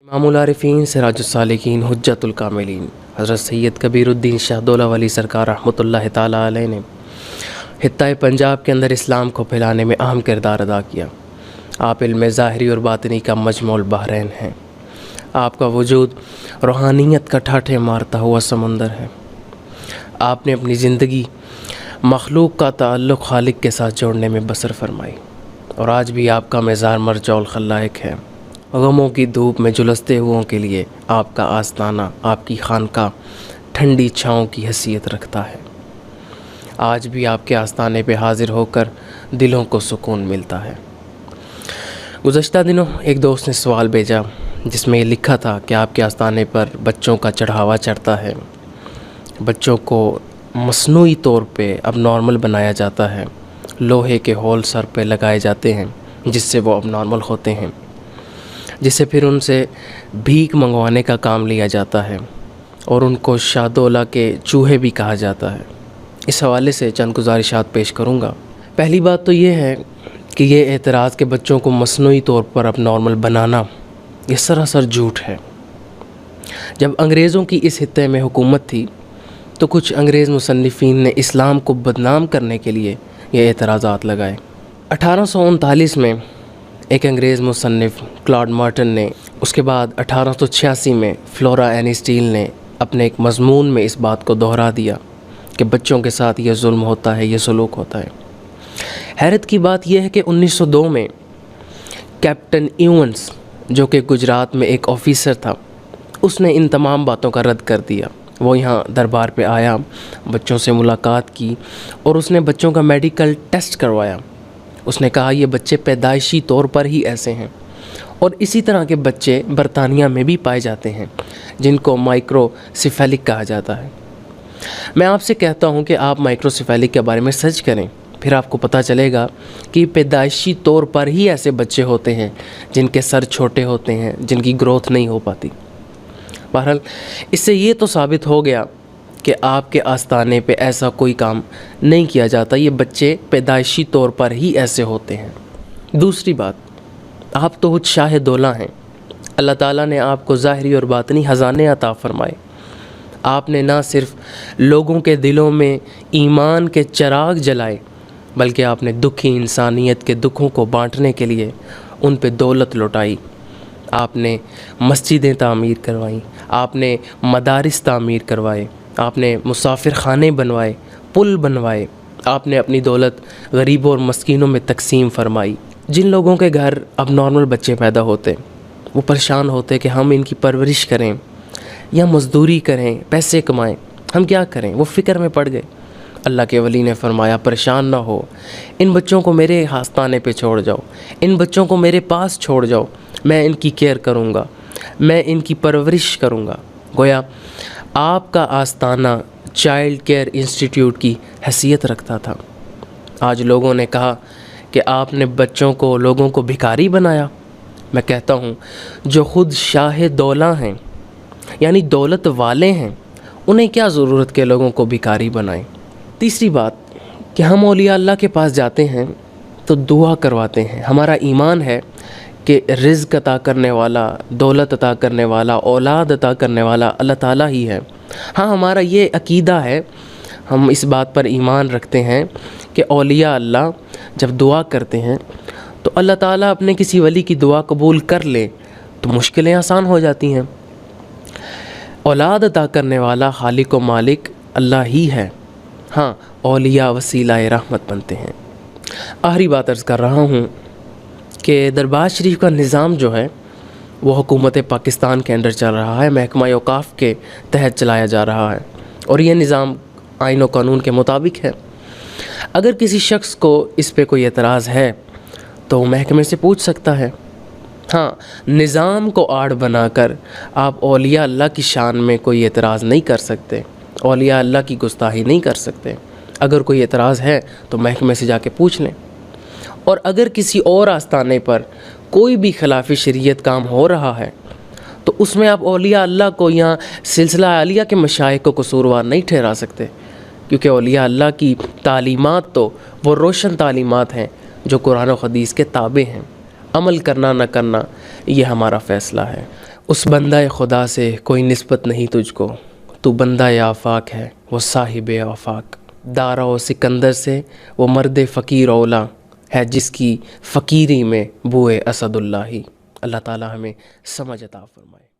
امام العارفین سراج السالکین حجت الکاملین حضرت سید کبیر الدین شاہ دولہ ولی سرکار رحمۃ اللہ تعالیٰ علیہ نے خطۂ پنجاب کے اندر اسلام کو پھیلانے میں اہم کردار ادا کیا۔ آپ علم ظاہری اور باطنی کا مجمع البحرین ہیں۔ آپ کا وجود روحانیت کا ٹھاٹھے مارتا ہوا سمندر ہے۔ آپ نے اپنی زندگی مخلوق کا تعلق خالق کے ساتھ جوڑنے میں بسر فرمائی، اور آج بھی آپ کا مزار مرجع الخلائق ہے۔ غموں کی دھوپ میں جلستے ہوئوں کے لیے آپ کا آستانہ، آپ کی خانقاہ ٹھنڈی چھاؤں کی حیثیت رکھتا ہے۔ آج بھی آپ کے آستانے پہ حاضر ہو کر دلوں کو سکون ملتا ہے۔ گزشتہ دنوں ایک دوست نے سوال بھیجا جس میں یہ لکھا تھا کہ آپ کے آستانے پر بچوں کا چڑھاوا چڑھتا ہے، بچوں کو مصنوعی طور پہ اب نارمل بنایا جاتا ہے، لوہے کے ہول سر پہ لگائے جاتے ہیں جس سے وہ اب نارمل ہوتے ہیں، جس سے پھر ان سے بھیک منگوانے کا کام لیا جاتا ہے، اور ان کو شاہ دولہ کے چوہے بھی کہا جاتا ہے۔ اس حوالے سے چند گزارشات پیش کروں گا۔ پہلی بات تو یہ ہے کہ یہ اعتراض کہ بچوں کو مصنوعی طور پر اب نارمل بنانا، یہ سراسر جھوٹ ہے۔ جب انگریزوں کی اس خطے میں حکومت تھی تو کچھ انگریز مصنفین نے اسلام کو بدنام کرنے کے لیے یہ اعتراضات لگائے۔ 1839 میں ایک انگریز مصنف کلاڈ مارٹن نے، اس کے بعد 1886 میں فلورا این اسٹیل نے اپنے ایک مضمون میں اس بات کو دہرا دیا کہ بچوں کے ساتھ یہ ظلم ہوتا ہے، یہ سلوک ہوتا ہے۔ حیرت کی بات یہ ہے کہ 1902 میں کیپٹن ایونز، جو کہ گجرات میں ایک آفیسر تھا، اس نے ان تمام باتوں کا رد کر دیا۔ وہ یہاں دربار پہ آیا، بچوں سے ملاقات کی، اور اس نے بچوں کا میڈیکل ٹیسٹ کروایا۔ اس نے کہا یہ بچے پیدائشی طور پر ہی ایسے ہیں، اور اسی طرح کے بچے برطانیہ میں بھی پائے جاتے ہیں جن کو مائکرو سیفیلک کہا جاتا ہے۔ میں آپ سے کہتا ہوں کہ آپ مائکرو سیفیلک کے بارے میں سرچ کریں، پھر آپ کو پتہ چلے گا کہ پیدائشی طور پر ہی ایسے بچے ہوتے ہیں جن کے سر چھوٹے ہوتے ہیں، جن کی گروتھ نہیں ہو پاتی۔ بہرحال اس سے یہ تو ثابت ہو گیا کہ آپ کے آستانے پہ ایسا کوئی کام نہیں کیا جاتا، یہ بچے پیدائشی طور پر ہی ایسے ہوتے ہیں۔ دوسری بات، آپ تو خود شاہ دولہ ہیں۔ اللہ تعالیٰ نے آپ کو ظاہری اور باطنی خزانے عطا فرمائے۔ آپ نے نہ صرف لوگوں کے دلوں میں ایمان کے چراغ جلائے، بلکہ آپ نے دکھی انسانیت کے دکھوں کو بانٹنے کے لیے ان پہ دولت لوٹائی۔ آپ نے مسجدیں تعمیر کروائیں، آپ نے مدارس تعمیر کروائے، آپ نے مسافر خانے بنوائے، پل بنوائے، آپ نے اپنی دولت غریبوں اور مسکینوں میں تقسیم فرمائی۔ جن لوگوں کے گھر اب نارمل بچے پیدا ہوتے، وہ پریشان ہوتے کہ ہم ان کی پرورش کریں یا مزدوری کریں، پیسے کمائیں، ہم کیا کریں؟ وہ فکر میں پڑ گئے۔ اللہ کے ولی نے فرمایا پریشان نہ ہو، ان بچوں کو میرے آستانے پہ چھوڑ جاؤ، ان بچوں کو میرے پاس چھوڑ جاؤ، میں ان کی کیئر کروں گا، میں ان کی پرورش کروں گا۔ گویا آپ کا آستانہ چائلڈ کیئر انسٹیٹیوٹ کی حیثیت رکھتا تھا۔ آج لوگوں نے کہا کہ آپ نے بچوں کو، لوگوں کو بھکاری بنایا۔ میں کہتا ہوں جو خود شاہ دولہ ہیں، یعنی دولت والے ہیں، انہیں کیا ضرورت کہ لوگوں کو بھکاری بنائیں۔ تیسری بات کہ ہم اولیاء اللہ کے پاس جاتے ہیں تو دعا کرواتے ہیں۔ ہمارا ایمان ہے کہ رزق عطا کرنے والا، دولت عطا کرنے والا، اولاد عطا کرنے والا اللہ تعالیٰ ہی ہے۔ ہاں، ہمارا یہ عقیدہ ہے، ہم اس بات پر ایمان رکھتے ہیں کہ اولیاء اللہ جب دعا کرتے ہیں تو اللہ تعالیٰ اپنے کسی ولی کی دعا قبول کر لے تو مشکلیں آسان ہو جاتی ہیں۔ اولاد عطا کرنے والا خالق و مالک اللہ ہی ہے۔ ہاں، اولیاء وسیلہ رحمت بنتے ہیں۔ آخری بات عرض کر رہا ہوں کہ دربار شریف کا نظام جو ہے وہ حکومت پاکستان کے انڈر چل رہا ہے، محکمہ اوقاف کے تحت چلایا جا رہا ہے، اور یہ نظام آئین و قانون کے مطابق ہے۔ اگر کسی شخص کو اس پہ کوئی اعتراض ہے تو وہ محکمے سے پوچھ سکتا ہے۔ ہاں، نظام کو آڑ بنا کر آپ اولیاء اللہ کی شان میں کوئی اعتراض نہیں کر سکتے، اولیاء اللہ کی گستاخی نہیں کر سکتے۔ اگر کوئی اعتراض ہے تو محکمے سے جا کے پوچھ لیں، اور اگر کسی اور آستانے پر کوئی بھی خلاف شریعت کام ہو رہا ہے تو اس میں آپ اولیاء اللہ کو یا سلسلہ عالیہ کے مشائخ کو قصوروار نہیں ٹھہرا سکتے، کیونکہ اولیاء اللہ کی تعلیمات تو وہ روشن تعلیمات ہیں جو قرآن و حدیث کے تابع ہیں۔ عمل کرنا نہ کرنا یہ ہمارا فیصلہ ہے۔ اس بندہ خدا سے کوئی نسبت نہیں تجھ کو، تو بندہ آفاق ہے وہ صاحب آفاق۔ دارا و سکندر سے وہ مرد فقیر اولا ہے، جس کی فقیری میں بوئے اسد اللہ ہی۔ اللہ تعالی ہمیں سمجھ عطا فرمائے۔